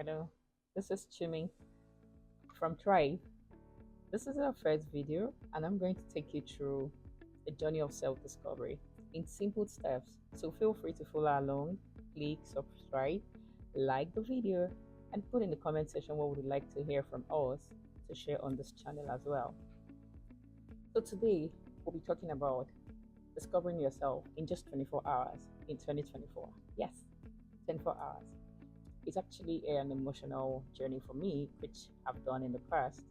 Hello, this is Chimi from Thrive. This is our first video, and I'm going to take you through a journey of self discovery in simple steps. So feel free to follow along, click subscribe, like the video, and put in the comment section what would you like to hear from us to share on this channel as well. So today we'll be talking about discovering yourself in just 24 hours in 2024. Yes, 24 hours. It's actually an emotional journey for me, which I've done in the past.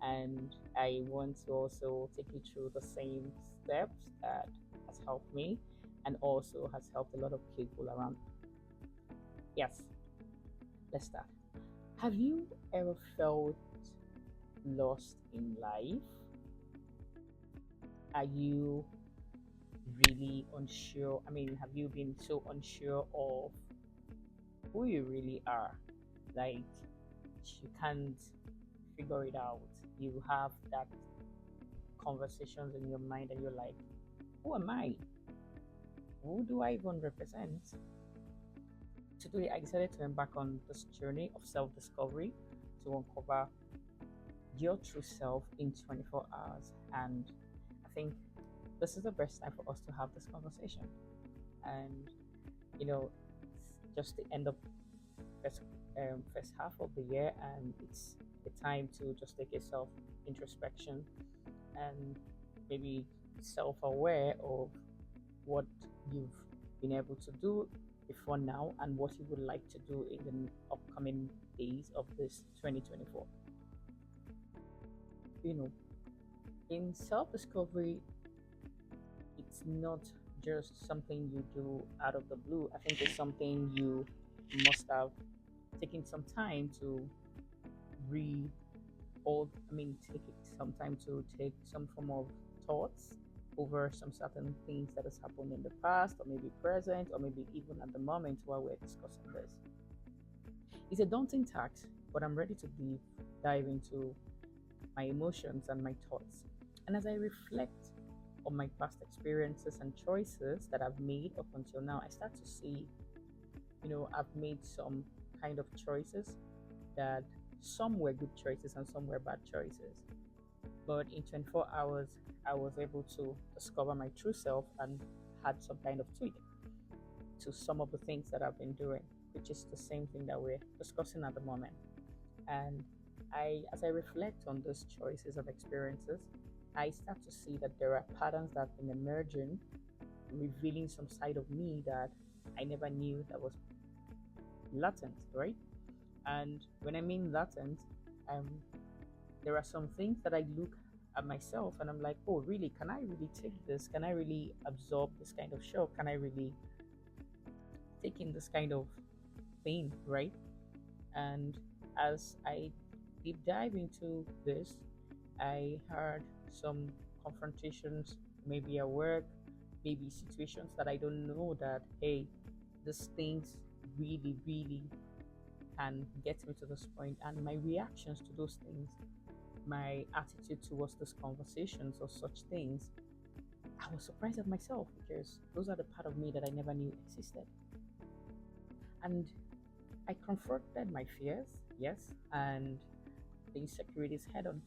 And I want to also take you through the same steps that has helped me and also has helped a lot of people around. Yes, let's start. Have you ever felt lost in life? Are you really unsure? I mean, have you been so unsure of who you really are? Like, you can't figure it out. You have that conversations in your mind and you're like, who am I? Who do I even represent? Today, I decided to embark on this journey of self discovery to uncover your true self in 24 hours. And I think this is the best time for us to have this conversation. And, you know, it's just the end of first, first half of the year, and it's the time to just take a self introspection and maybe self aware of what you've been able to do before now and what you would like to do in the upcoming days of this 2024. You know, in self discovery, it's not just something you do out of the blue. I think it's something you must have taken some time to read all, I mean, take it some time to take some form of thoughts over some certain things that has happened in the past or maybe present or maybe even at the moment while we're discussing this. It's a daunting task, but I'm ready to dive into my emotions and my thoughts. And as I reflect on my past experiences and choices that I've made up until now, I start to see, I've made some kind of choices that some were good choices and some were bad choices. But in 24 hours, I was able to discover my true self and had some kind of tweak to some of the things that I've been doing, which is the same thing that we're discussing at the moment. And as I reflect on those choices of experiences, I start to see that there are patterns that have been emerging, revealing some side of me that I never knew that was latent, right? And when I mean latent, um, there are some things that I look at myself and I'm like, oh, really? Can I really take this? Can I really absorb this kind of shock? Can I really take in this kind of thing, right? And as I deep dive into this, I heard some confrontations, maybe at work, maybe situations that I don't know that, hey, these things really, really can get me to this point, and my reactions to those things, my attitude towards those conversations or such things, I was surprised at myself because those are the part of me that I never knew existed. And I confronted my fears, yes, and the insecurities head on,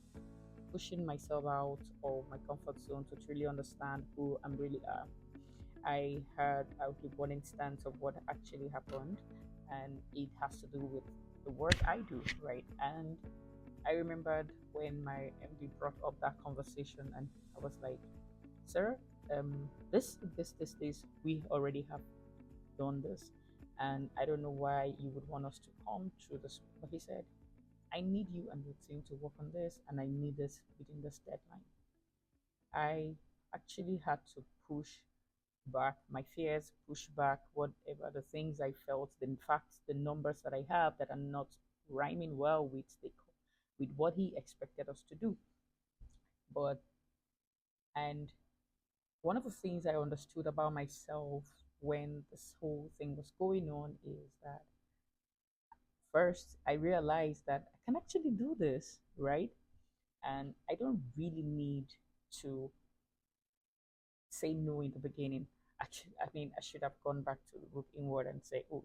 pushing myself out of my comfort zone to truly understand who I'm really are. I'll give one instance of what actually happened, and it has to do with the work I do, right? And I remembered when my MD brought up that conversation, and I was like, "Sir, this, we already have done this, and I don't know why you would want us to come through this." But he said, "I need you and your team to work on this, and I need this within this deadline." I actually had to push back my fears, push back whatever the things I felt, the facts, the numbers that I have that are not rhyming well with with what he expected us to do. But and one of the things I understood about myself when this whole thing was going on is that first I realized that I can actually do this, right? And I don't really need to say no in the beginning. Actually, I mean, I should have gone back to look inward and say, oh,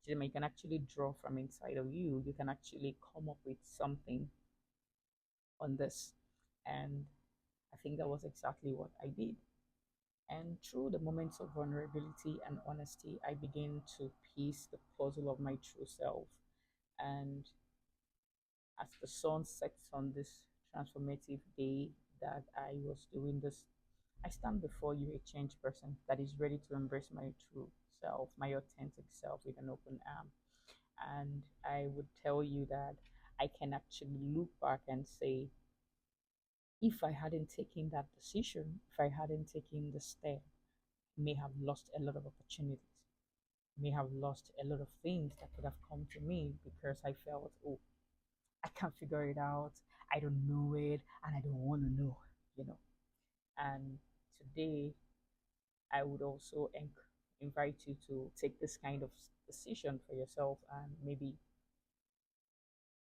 You can actually draw from inside of you. You can actually come up with something on this. And I think that was exactly what I did. And through the moments of vulnerability and honesty, I began to piece the puzzle of my true self. And as the sun sets on this transformative day that I was doing this, I stand before you a changed person that is ready to embrace my true self, my authentic self with an open arm. And I would tell you that I can actually look back and say, if I hadn't taken that decision, if I hadn't taken the step, I may have lost a lot of opportunities, may have lost a lot of things that could have come to me because I felt, oh, I can't figure it out, I don't know it, and I don't want to know, you know. And today, I would also invite you to take this kind of decision for yourself and maybe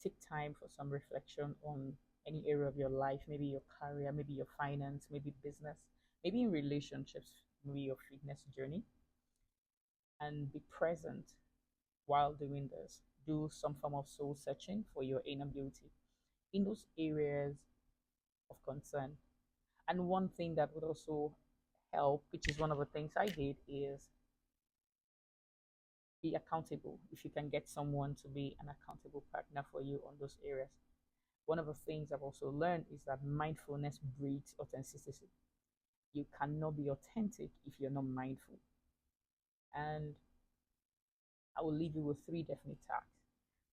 take time for some reflection on any area of your life, maybe your career, maybe your finance, maybe business, maybe in relationships, maybe your fitness journey, and be present while doing this. Do some form of soul searching for your inner beauty in those areas of concern. And one thing that would also help, which is one of the things I did, is be accountable. If you can get someone to be an accountable partner for you on those areas. One of the things I've also learned is that mindfulness breeds authenticity. You cannot be authentic if you're not mindful. And I will leave you with three definite tasks.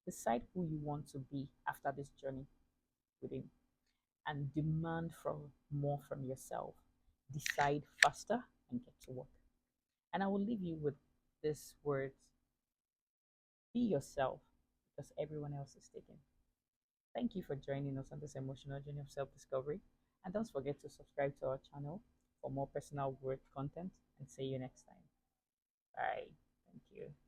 Decide who you want to be after this journey with him and demand from more from yourself. Decide faster and get to work. And I will leave you with these words: be yourself because everyone else is taken. Thank you for joining us on this emotional journey of self discovery. And don't forget to subscribe to our channel for more personal growth content. And see you next time. Bye. Thank you.